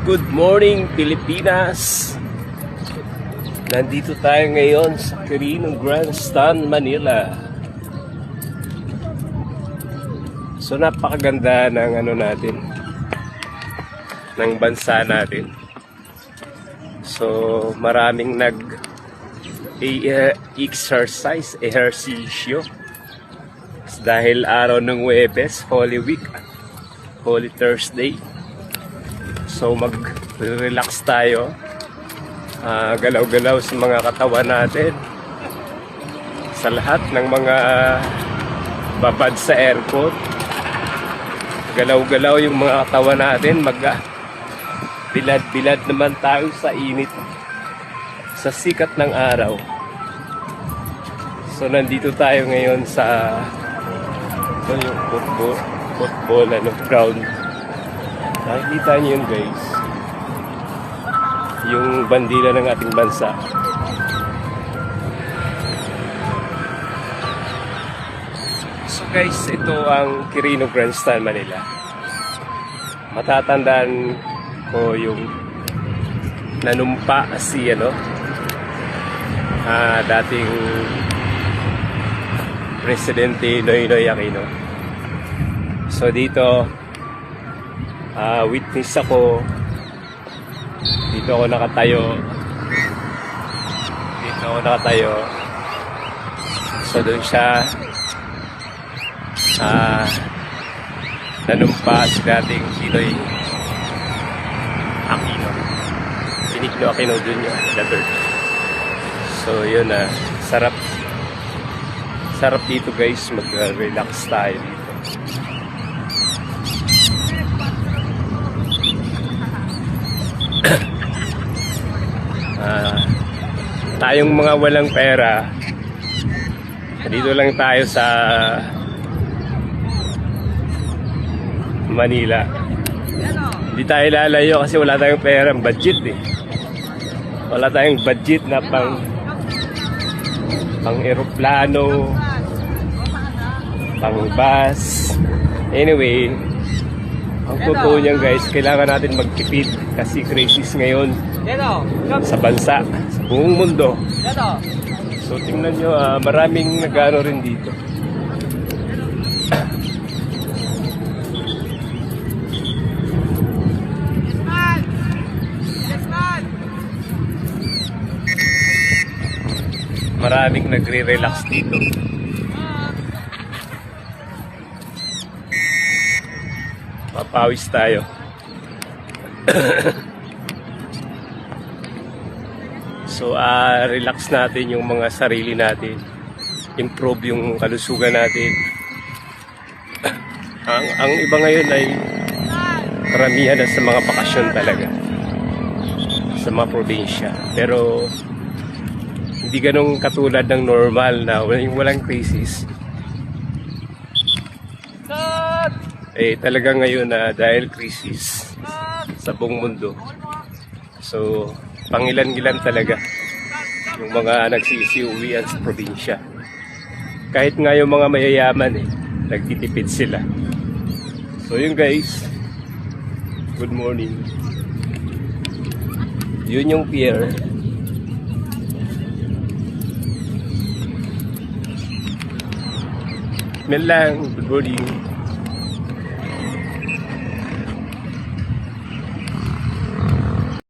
Good morning, Pilipinas! Nandito tayo ngayon sa Quirino Grandstand, Manila. So napakaganda ng ng bansa natin. So maraming exercise, ehersisyo. Dahil araw ng Huwebes, Holy Week, Holy Thursday. So mag-relax tayo, galaw-galaw sa mga katawan natin, sa lahat ng mga babad sa airport. Galaw-galaw yung mga katawan natin, bilad-bilad naman tayo sa init, sa sikat ng araw. So nandito tayo ngayon sa yung football ground. Nakikita niyo yun, guys, yung bandila ng ating bansa. So guys, ito ang Quirino Grandstand, Manila. Matatandaan ko yung nanumpa si dating Presidente Noynoy Aquino. So dito witness ako. Dito ako nakatayo. So doon siya nanumpa si dating Pinoy Aquino, Benigno Aquino Jr. So yun, sarap dito, guys, mag-relax tayo dito. Tayong mga walang pera, dito lang tayo sa Manila. Hindi tayo lalayo kasi wala tayong pera, budget wala tayong budget na pang eroplano, pang bus. Anyway, ang totoo niyan, guys, kailangan natin magtipid kasi crisis ngayon sa bansa, sa buong mundo. So tingnan nyo, maraming nag-ano rin dito. Maraming nagre-relax dito. Papawis tayo. So relax natin yung mga sarili natin. Improve yung kalusugan natin. Ang iba ngayon ay karamihan na sa mga bakasyon talaga, sa mga probinsya. Pero hindi ganong katulad ng normal na walang crisis. Talaga ngayon dahil crisis sa buong mundo. So pangilan-ilan talaga yung mga nagsisiuwian sa probinsya. Kahit nga yung mga mayayaman nagtitipid sila. So yun, guys, good morning. Yun yung pier. Yan lang, good morning.